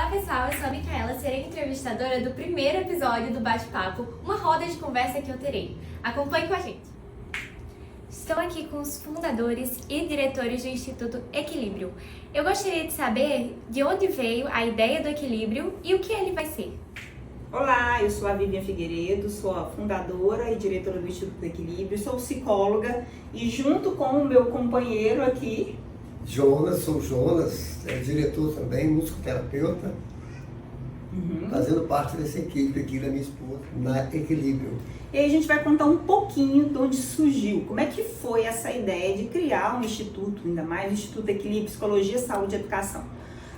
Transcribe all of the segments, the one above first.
pessoal, eu sou a Micaela, serei entrevistadora do primeiro episódio do Bate-Papo, uma roda de conversa que eu terei. Acompanhe com a gente! Estou aqui com os fundadores e diretores do Instituto Equilíbrio. Eu gostaria de saber de onde veio a ideia do Equilíbrio e o que ele vai ser. Olá, eu sou a Vivian Figueiredo, sou a fundadora e diretora do Instituto Equilíbrio, sou psicóloga e junto com o meu companheiro aqui... Sou Jonas, diretor também, musicoterapeuta, fazendo parte dessa equipe aqui da minha esposa, na Equilíbrio. E aí a gente vai contar um pouquinho de onde surgiu, como é que foi essa ideia de criar um instituto, ainda mais o Instituto Equilíbrio, Psicologia, Saúde e Educação.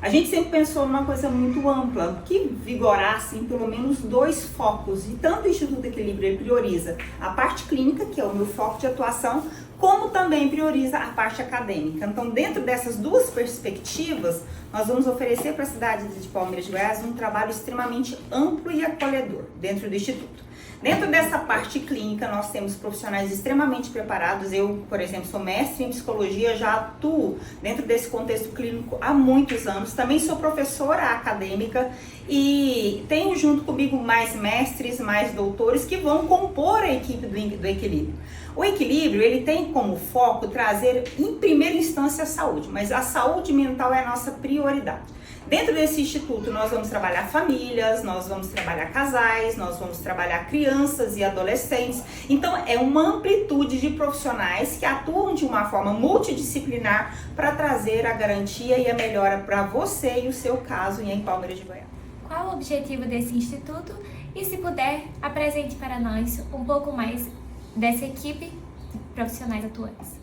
A gente sempre pensou numa coisa muito ampla, que vigorasse em pelo menos 2 focos. E tanto o Instituto Equilíbrio ele prioriza a parte clínica, que é o meu foco de atuação, como também prioriza a parte acadêmica. Então, dentro dessas 2 perspectivas, nós vamos oferecer para a cidade de Palmeiras de Goiás um trabalho extremamente amplo e acolhedor dentro do Instituto. Dentro dessa parte clínica, nós temos profissionais extremamente preparados. Eu, por exemplo, sou mestre em psicologia, já atuo dentro desse contexto clínico há muitos anos. Também sou professora acadêmica e tenho junto comigo mais mestres, mais doutores que vão compor a equipe do Equilíbrio. O Equilíbrio, ele tem como foco trazer, em primeira instância, a saúde, mas a saúde mental é a nossa prioridade. Dentro desse instituto, nós vamos trabalhar famílias, nós vamos trabalhar casais, nós vamos trabalhar crianças e adolescentes. Então, é uma amplitude de profissionais que atuam de uma forma multidisciplinar para trazer a garantia e a melhora para você e o seu caso em Palmeiras de Goiás. Qual o objetivo desse instituto? E se puder, apresente para nós um pouco mais dessa equipe de profissionais atuantes.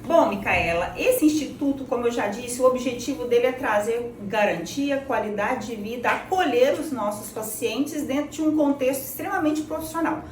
Bom, Micaela, esse instituto, como eu já disse, o objetivo dele é trazer garantia, qualidade de vida, acolher os nossos pacientes dentro de um contexto extremamente profissional.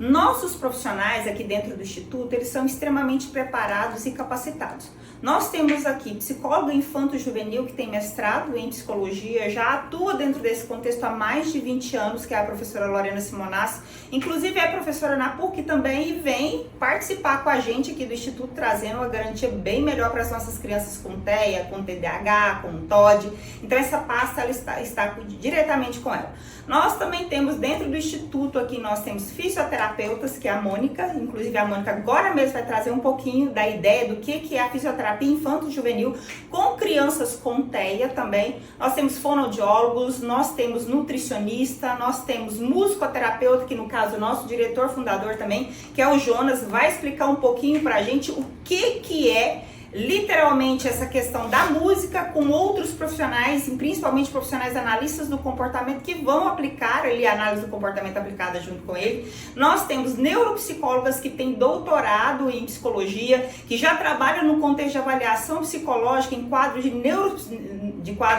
Nossos profissionais aqui dentro do Instituto, eles são extremamente preparados e capacitados. Nós temos aqui psicóloga infanto-juvenil que tem mestrado em psicologia, já atua dentro desse contexto há mais de 20 anos, que é a professora Lorena Simonassi. Inclusive é professora na PUC também e vem participar com a gente aqui do Instituto, trazendo uma garantia bem melhor para as nossas crianças com TEA, com TDAH, com TOD. Então essa pasta ela está diretamente com ela. Nós também temos dentro do Instituto aqui, nós temos fisioterapeutas, que é a Mônica, inclusive a Mônica agora mesmo vai trazer um pouquinho da ideia do que é a fisioterapia infanto-juvenil com crianças com TEA também. Nós temos fonoaudiólogos, nós temos nutricionista, nós temos musicoterapeuta, que no caso o nosso diretor fundador também, que é o Jonas, vai explicar um pouquinho pra gente o que é literalmente essa questão da música com outros profissionais, principalmente profissionais analistas do comportamento que vão aplicar ali a análise do comportamento aplicada junto com ele. Nós temos neuropsicólogas que têm doutorado em psicologia, que já trabalham no contexto de avaliação psicológica em quadro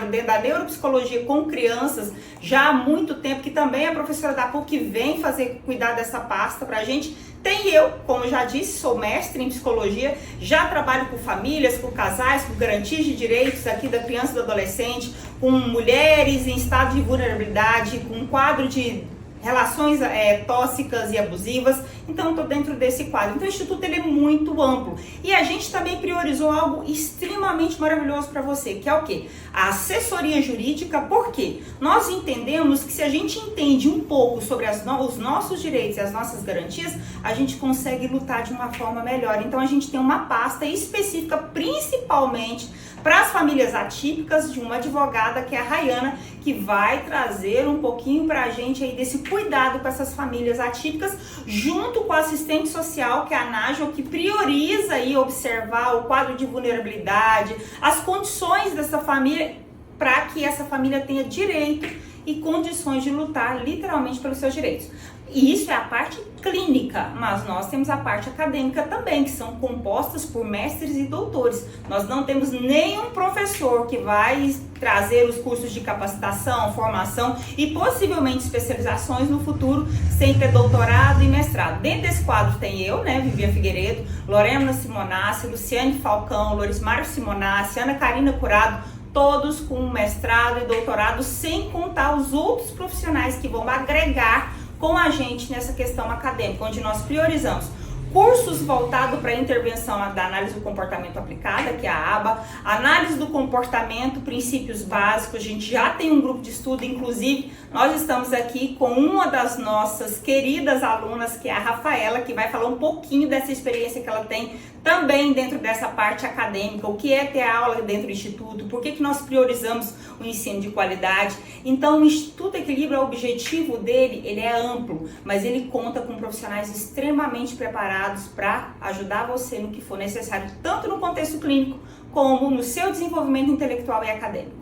dentro da neuropsicologia com crianças já há muito tempo, que também é a professora da PUC que vem cuidar dessa pasta pra gente. Tem eu, como já disse, sou mestre em psicologia, já trabalho com famílias, com casais, com garantias de direitos aqui da criança e do adolescente, com mulheres em estado de vulnerabilidade, com um quadro de relações tóxicas e abusivas. Então, estou dentro desse quadro. Então, o Instituto ele é muito amplo. E a gente também priorizou algo extremamente maravilhoso para você, que é o quê? A assessoria jurídica. Por quê? Nós entendemos que se a gente entende um pouco sobre os nossos direitos e as nossas garantias, a gente consegue lutar de uma forma melhor. Então, a gente tem uma pasta específica, principalmente para as famílias atípicas, de uma advogada que é a Rayana, que vai trazer um pouquinho para a gente aí desse cuidado com essas famílias atípicas, junto com a assistente social, que é a Nájua, que prioriza aí observar o quadro de vulnerabilidade, as condições dessa família, para que essa família tenha direito e condições de lutar literalmente pelos seus direitos. E isso é a parte clínica, mas nós temos a parte acadêmica também, que são compostas por mestres e doutores. Nós não temos nenhum professor que vai trazer os cursos de capacitação, formação e possivelmente especializações no futuro sem ter doutorado e mestrado. Dentro desse quadro tem eu, Vivian Figueiredo, Lorena Simonassi, Luciane Falcão, Lorismário Simonassi, Ana Karina Curado, todos com mestrado e doutorado, sem contar os outros profissionais que vão agregar com a gente nessa questão acadêmica, onde nós priorizamos cursos voltados para a intervenção da análise do comportamento aplicada, que é a ABA, análise do comportamento, princípios básicos. A gente já tem um grupo de estudo, inclusive nós estamos aqui com uma das nossas queridas alunas, que é a Rafaela, que vai falar um pouquinho dessa experiência que ela tem também dentro dessa parte acadêmica, o que é ter aula dentro do Instituto, por que nós priorizamos o ensino de qualidade. Então o Instituto Equilíbrio, o objetivo dele, ele é amplo, mas ele conta com profissionais extremamente preparados para ajudar você no que for necessário, tanto no contexto clínico, como no seu desenvolvimento intelectual e acadêmico.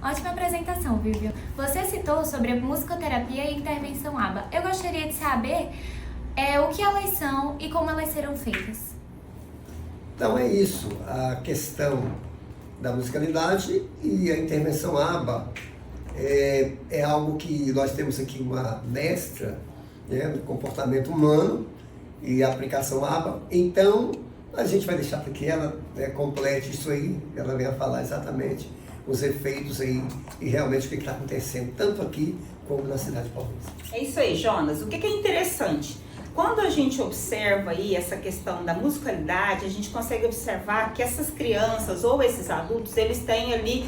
Ótima apresentação, Vivian. Você citou sobre a musicoterapia e intervenção ABA. Eu gostaria de saber o que elas são e como elas serão feitas. Então é isso, a questão da musicalidade e a intervenção ABA é algo que nós temos aqui uma mestra, né, do comportamento humano e a aplicação ABA. Então a gente vai deixar para que ela complete isso aí, ela venha falar exatamente os efeitos aí e realmente o que está acontecendo, tanto aqui como na cidade paulista. É isso aí, Jonas. O que é interessante? Quando a gente observa aí essa questão da musicalidade, a gente consegue observar que essas crianças ou esses adultos, eles têm ali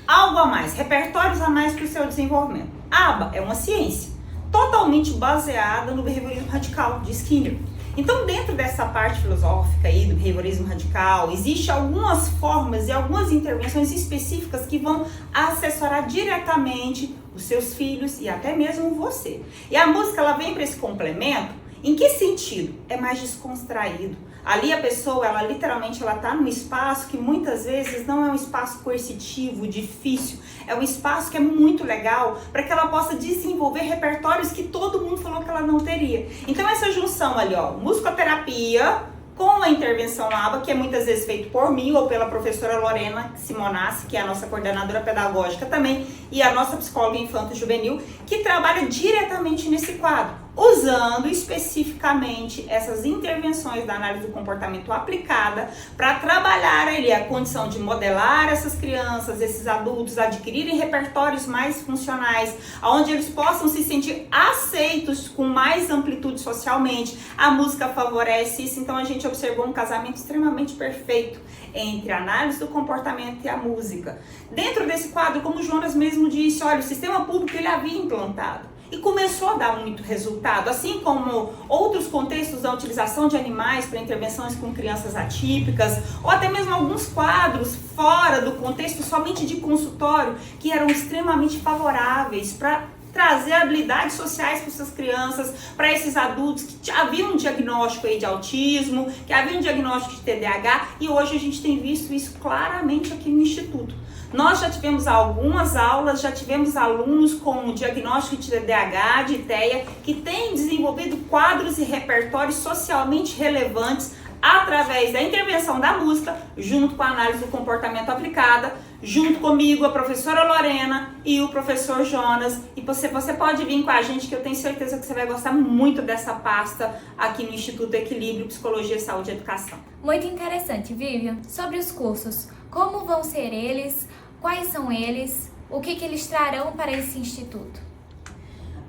algo a mais, repertórios a mais para o seu desenvolvimento. A ABA é uma ciência totalmente baseada no behaviorismo radical de Skinner. Então, dentro dessa parte filosófica aí do behaviorismo radical, existem algumas formas e algumas intervenções específicas que vão assessorar diretamente os seus filhos e até mesmo você. E a música, ela vem para esse complemento. Em que sentido? É mais descontraído. Ali a pessoa, ela literalmente, ela tá num espaço que muitas vezes não é um espaço coercitivo, difícil. É um espaço que é muito legal para que ela possa desenvolver repertórios que todo mundo falou que ela não teria. Então essa junção ali, ó, musicoterapia com a intervenção ABA, que é muitas vezes feito por mim ou pela professora Lorena Simonassi, que é a nossa coordenadora pedagógica também, e a nossa psicóloga infanto-juvenil, que trabalha diretamente nesse quadro, usando especificamente essas intervenções da análise do comportamento aplicada para trabalhar ali a condição de modelar essas crianças, esses adultos, adquirirem repertórios mais funcionais, onde eles possam se sentir aceitos com mais amplitude socialmente. A música favorece isso, então a gente observou um casamento extremamente perfeito entre a análise do comportamento e a música. Dentro desse quadro, como o Jonas mesmo disse, olha, o sistema público ele havia implantado e começou a dar muito resultado, assim como outros contextos da utilização de animais para intervenções com crianças atípicas, ou até mesmo alguns quadros fora do contexto somente de consultório, que eram extremamente favoráveis para trazer habilidades sociais para essas crianças, para esses adultos que haviam um diagnóstico aí de autismo, que havia um diagnóstico de TDAH, e hoje a gente tem visto isso claramente aqui no Instituto. Nós já tivemos algumas aulas, já tivemos alunos com diagnóstico de TDAH, de TEA, que têm desenvolvido quadros e repertórios socialmente relevantes através da intervenção da música, junto com a análise do comportamento aplicada, junto comigo, a professora Lorena e o professor Jonas. E você pode vir com a gente, que eu tenho certeza que você vai gostar muito dessa pasta aqui no Instituto Equilíbrio, Psicologia, Saúde e Educação. Muito interessante, Vivian. Sobre os cursos, como vão ser eles, quais são eles, o que eles trarão para esse instituto?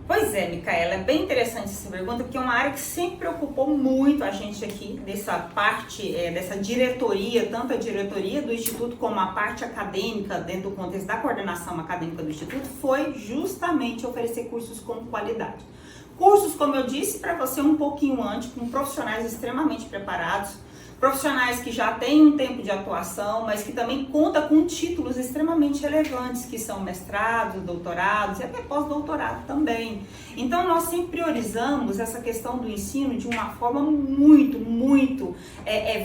Pois é, Micaela, é bem interessante essa pergunta, porque é uma área que sempre preocupou muito a gente aqui, dessa parte, dessa diretoria, tanto a diretoria do Instituto como a parte acadêmica, dentro do contexto da coordenação acadêmica do Instituto, foi justamente oferecer cursos com qualidade. Cursos, como eu disse, para você um pouquinho antes, com profissionais extremamente preparados, profissionais que já têm um tempo de atuação, mas que também conta com títulos extremamente relevantes, que são mestrados, doutorados e até pós-doutorado também. Então, nós sempre priorizamos essa questão do ensino de uma forma muito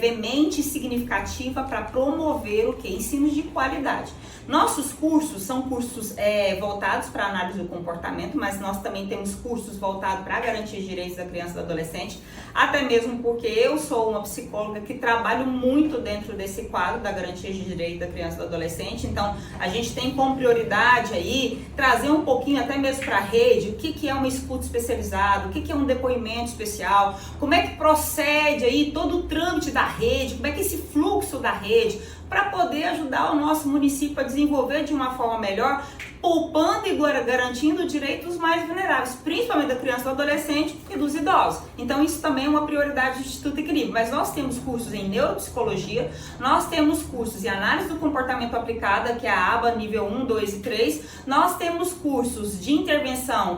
veemente e significativa para promover o que? Ensino de qualidade. Nossos cursos são cursos voltados para a análise do comportamento, mas nós também temos cursos voltados para a garantia de direitos da criança e do adolescente, até mesmo porque eu sou uma psicóloga que trabalho muito dentro desse quadro da garantia de direitos da criança e do adolescente. Então, a gente tem como prioridade aí trazer um pouquinho até mesmo para a rede o que é uma escuta especializada, o que é um depoimento especial, como é que procede aí todo o trâmite da rede, como é que esse fluxo da rede, para poder ajudar o nosso município a desenvolver de uma forma melhor, poupando e garantindo o direito dos mais vulneráveis, principalmente da criança e do adolescente e dos idosos. Então isso também é uma prioridade do Instituto Equilíbrio. Mas nós temos cursos em neuropsicologia, nós temos cursos em análise do comportamento aplicada, que é a aba nível 1, 2 e 3, nós temos cursos de intervenção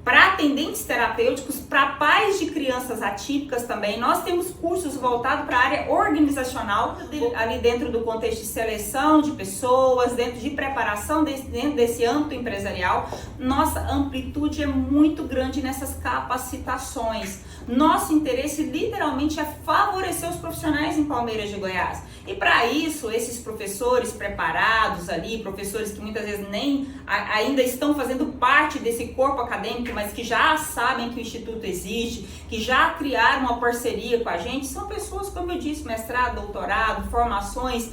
para atendentes terapêuticos, para pais de crianças atípicas também. Nós temos cursos voltados para a área organizacional, ali dentro do contexto de seleção de pessoas, dentro de preparação, dentro desse âmbito empresarial. Nossa amplitude é muito grande nessas capacitações. Nosso interesse literalmente é favorecer os profissionais em Palmeiras de Goiás. E para isso, esses professores preparados ali, professores que muitas vezes nem ainda estão fazendo parte desse corpo acadêmico, mas que já sabem que o Instituto existe, que já criaram uma parceria com a gente, são pessoas, como eu disse, mestrado, doutorado, formações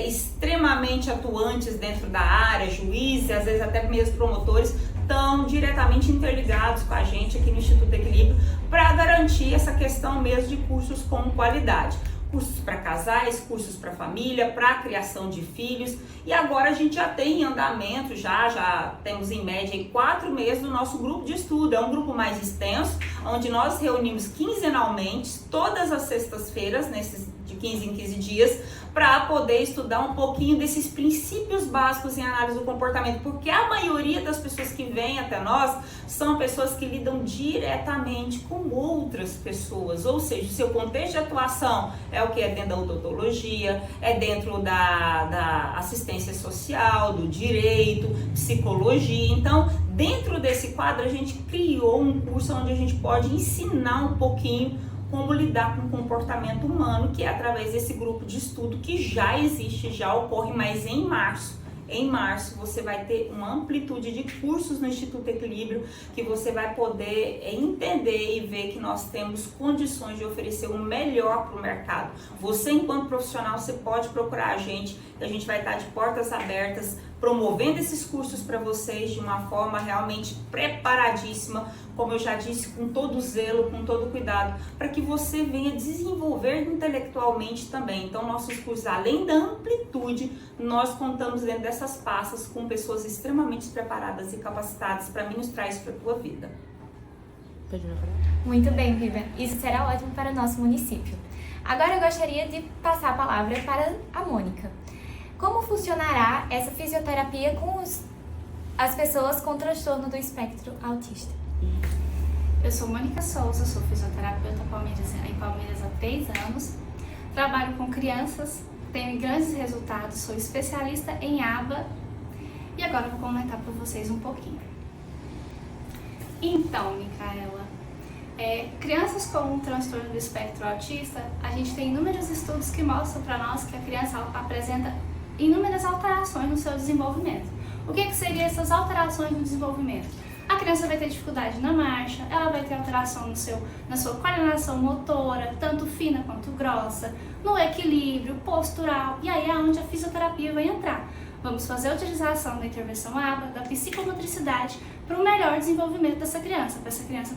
extremamente atuantes dentro da área, juízes, às vezes até mesmo promotores, estão diretamente interligados com a gente aqui no Instituto Equilíbrio para garantir essa questão mesmo de cursos com qualidade. Cursos para casais, cursos para família, para criação de filhos. E agora a gente já tem em andamento, já temos em média 4 meses do nosso grupo de estudo. É um grupo mais extenso, onde nós reunimos quinzenalmente, todas as sextas-feiras, de 15 em 15 dias, para poder estudar um pouquinho desses princípios básicos em análise do comportamento, porque a maioria das pessoas que vêm até nós são pessoas que lidam diretamente com outras pessoas, ou seja, o seu contexto de atuação é o que é dentro da odontologia, é dentro da assistência social, do direito, psicologia. Então, dentro desse quadro, a gente criou um curso onde a gente pode ensinar um pouquinho como lidar com o comportamento humano, que é através desse grupo de estudo que já existe, já ocorre, mas em março você vai ter uma amplitude de cursos no Instituto Equilíbrio que você vai poder entender e ver que nós temos condições de oferecer o melhor para o mercado. Você, enquanto profissional, você pode procurar a gente vai estar de portas abertas, promovendo esses cursos para vocês de uma forma realmente preparadíssima, como eu já disse, com todo zelo, com todo cuidado, para que você venha desenvolver intelectualmente também. Então, nossos cursos, além da amplitude, nós contamos dentro dessas pastas com pessoas extremamente preparadas e capacitadas para ministrar isso para a tua vida. Muito bem, Vivian. Isso será ótimo para o nosso município. Agora eu gostaria de passar a palavra para a Mônica. Como funcionará essa fisioterapia com as pessoas com transtorno do espectro autista? Eu sou Mônica Souza, sou fisioterapeuta em Palmeiras há 3 anos. Trabalho com crianças, tenho grandes resultados, sou especialista em aba e agora vou comentar para vocês um pouquinho. Então, Micaela, crianças com transtorno do espectro autista, a gente tem inúmeros estudos que mostram para nós que a criança apresenta inúmeras alterações no seu desenvolvimento. O que seriam essas alterações no desenvolvimento? A criança vai ter dificuldade na marcha, ela vai ter alteração na sua coordenação motora, tanto fina quanto grossa, no equilíbrio postural, e aí é onde a fisioterapia vai entrar. Vamos fazer a utilização da intervenção ABA, da psicomotricidade, para o melhor desenvolvimento dessa criança, para essa criança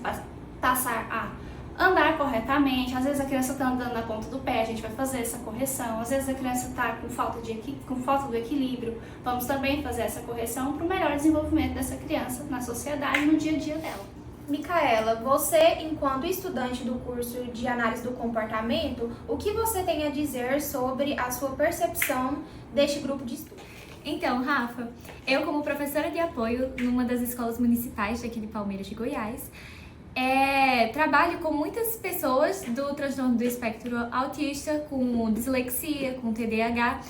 passar a andar corretamente. Às vezes a criança está andando na ponta do pé, a gente vai fazer essa correção. Às vezes a criança está com falta do equilíbrio, vamos também fazer essa correção para o melhor desenvolvimento dessa criança na sociedade, no dia a dia dela. Micaela, você, enquanto estudante do curso de análise do comportamento, o que você tem a dizer sobre a sua percepção deste grupo de estudo? Então, Rafa, eu como professora de apoio numa das escolas municipais daqui de Palmeiras de Goiás, trabalho com muitas pessoas do transtorno do espectro autista, com dislexia, com TDAH,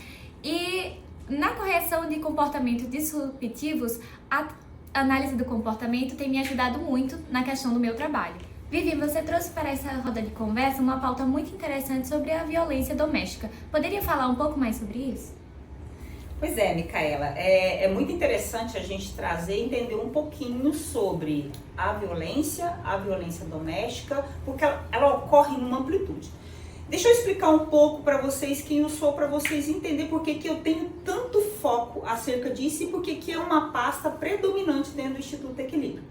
e na correção de comportamentos disruptivos, a análise do comportamento tem me ajudado muito na questão do meu trabalho. Vivi, você trouxe para essa roda de conversa uma pauta muito interessante sobre a violência doméstica. Poderia falar um pouco mais sobre isso? Pois é, Micaela, é muito interessante a gente trazer e entender um pouquinho sobre a violência doméstica, porque ela ocorre em uma amplitude. Deixa eu explicar um pouco para vocês quem eu sou, para vocês entenderem por que eu tenho tanto foco acerca disso e por que é uma pasta predominante dentro do Instituto Equilíbrio.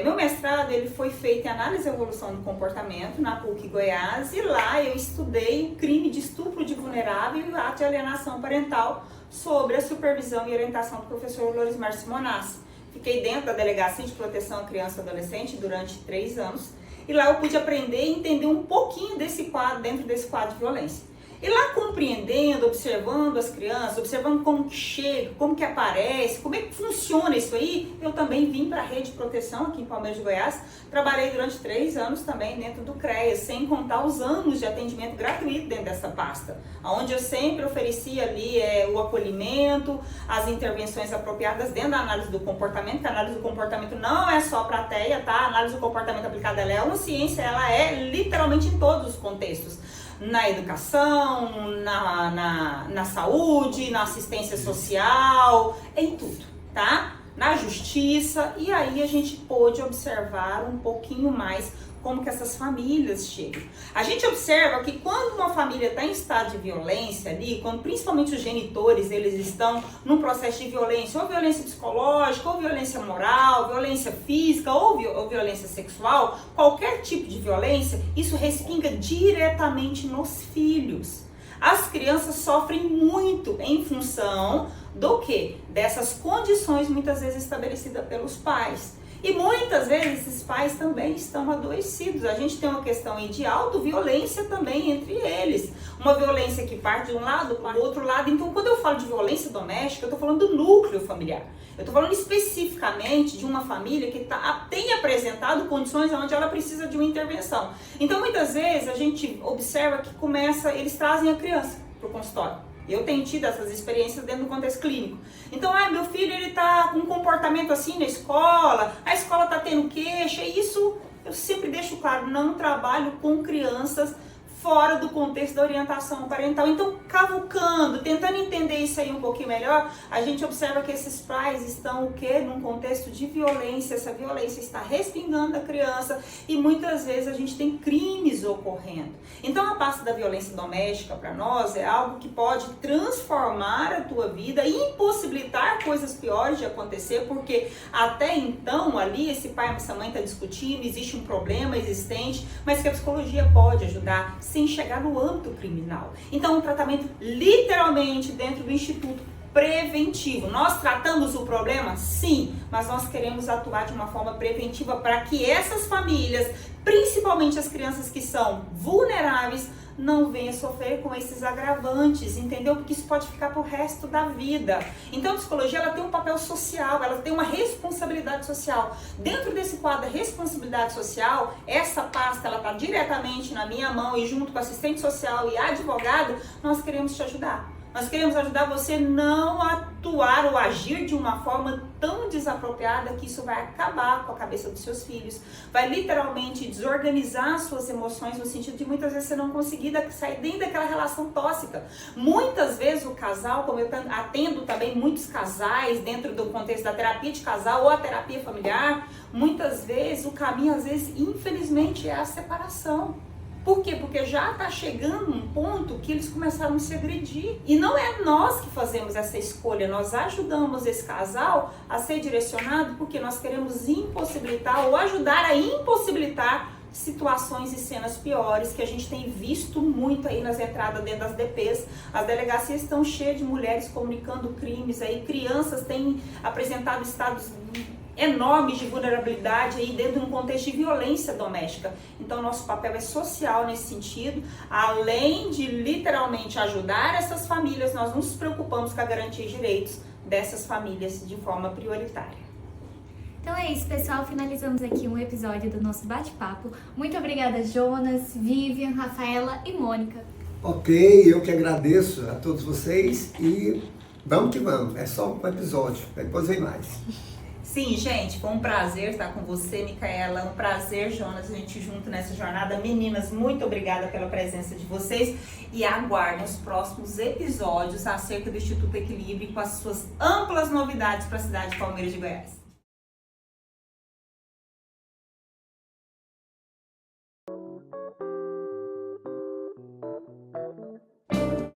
Meu mestrado ele foi feito em análise e evolução do comportamento na PUC Goiás, e lá eu estudei o crime de estupro de vulnerabilidade vulnerável e o ato de alienação parental, sobre a supervisão e orientação do professor Lorismar Simonassi. Fiquei dentro da Delegacia de Proteção à Criança e Adolescente durante 3 anos e lá eu pude aprender e entender um pouquinho desse quadro, dentro desse quadro de violência. E lá compreendendo, observando as crianças, observando como que chega, como que aparece, como é que funciona isso aí, eu também vim para a Rede de Proteção aqui em Palmeiras de Goiás. Trabalhei durante 3 anos também dentro do CREA, sem contar os anos de atendimento gratuito dentro dessa pasta, onde eu sempre oferecia ali o acolhimento, as intervenções apropriadas dentro da análise do comportamento, que a análise do comportamento não é só para a TEA, tá? A análise do comportamento aplicada ela é uma ciência, ela é literalmente em todos os contextos. Na educação, na saúde, na assistência social, em tudo, tá? Na justiça, e aí a gente pôde observar um pouquinho mais como que essas famílias chegam. A gente observa que quando uma família está em estado de violência ali, quando principalmente os genitores, eles estão num processo de violência, ou violência psicológica, ou violência moral, violência física, ou violência sexual, qualquer tipo de violência, isso respinga diretamente nos filhos. As crianças sofrem muito em função do quê? Dessas condições muitas vezes estabelecidas pelos pais. E muitas vezes esses pais também estão adoecidos. A gente tem uma questão aí de autoviolência também entre eles. Uma violência que parte de um lado para o outro lado. Então, quando eu falo de violência doméstica, eu estou falando do núcleo familiar. Eu estou falando especificamente de uma família que tem apresentado condições onde ela precisa de uma intervenção. Então, muitas vezes, a gente observa que eles trazem a criança para o consultório. Eu tenho tido essas experiências dentro do contexto clínico. Então, meu filho ele tá com um comportamento assim na escola, a escola tá tendo queixa, e isso eu sempre deixo claro, não trabalho com crianças fora do contexto da orientação parental. Então, cavucando, tentando entender isso aí um pouquinho melhor, a gente observa que esses pais estão o quê? Num contexto de violência, essa violência está respingando a criança e muitas vezes a gente tem crimes ocorrendo. Então, a pasta da violência doméstica para nós é algo que pode transformar a tua vida e impossibilitar coisas piores de acontecer, porque até então ali esse pai e essa mãe está discutindo, existe um problema existente, mas que a psicologia pode ajudar sem chegar no âmbito criminal. Então, um tratamento literalmente dentro do Instituto preventivo. Nós tratamos o problema? Sim, mas nós queremos atuar de uma forma preventiva para que essas famílias, principalmente as crianças que são vulneráveis, não venha sofrer com esses agravantes, entendeu? Porque isso pode ficar pro resto da vida. Então a psicologia ela tem um papel social, ela tem uma responsabilidade social. Dentro desse quadro da responsabilidade social, essa pasta ela tá diretamente na minha mão e junto com assistente social e advogado, nós queremos te ajudar. Nós queremos ajudar você não a atuar ou agir de uma forma tão desapropriada que isso vai acabar com a cabeça dos seus filhos, vai literalmente desorganizar suas emoções no sentido de muitas vezes você não conseguir sair dentro daquela relação tóxica. Muitas vezes o casal, como eu atendo também muitos casais dentro do contexto da terapia de casal ou a terapia familiar, muitas vezes o caminho, às vezes, infelizmente, é a separação. Por quê? Porque já está chegando um ponto que eles começaram a se agredir. E não é nós que fazemos essa escolha, nós ajudamos esse casal a ser direcionado porque nós queremos impossibilitar ou ajudar a impossibilitar situações e cenas piores que a gente tem visto muito aí nas entradas dentro das DPs. As delegacias estão cheias de mulheres comunicando crimes aí, crianças têm apresentado estados enormes de vulnerabilidade aí dentro de um contexto de violência doméstica. Então nosso papel é social nesse sentido, além de literalmente ajudar essas famílias, nós nos preocupamos com a garantia de direitos dessas famílias de forma prioritária. Então é isso, pessoal. Finalizamos aqui um episódio do nosso bate-papo. Muito obrigada, Jonas, Vivian, Rafaela e Mônica. Ok, eu que agradeço a todos vocês e vamos que vamos. É só um episódio, depois vem mais. Sim, gente, foi um prazer estar com você, Micaela, um prazer, Jonas, a gente junto nessa jornada. Meninas, muito obrigada pela presença de vocês e aguardem os próximos episódios acerca do Instituto Equilíbrio com as suas amplas novidades para a cidade de Palmeiras de Goiás.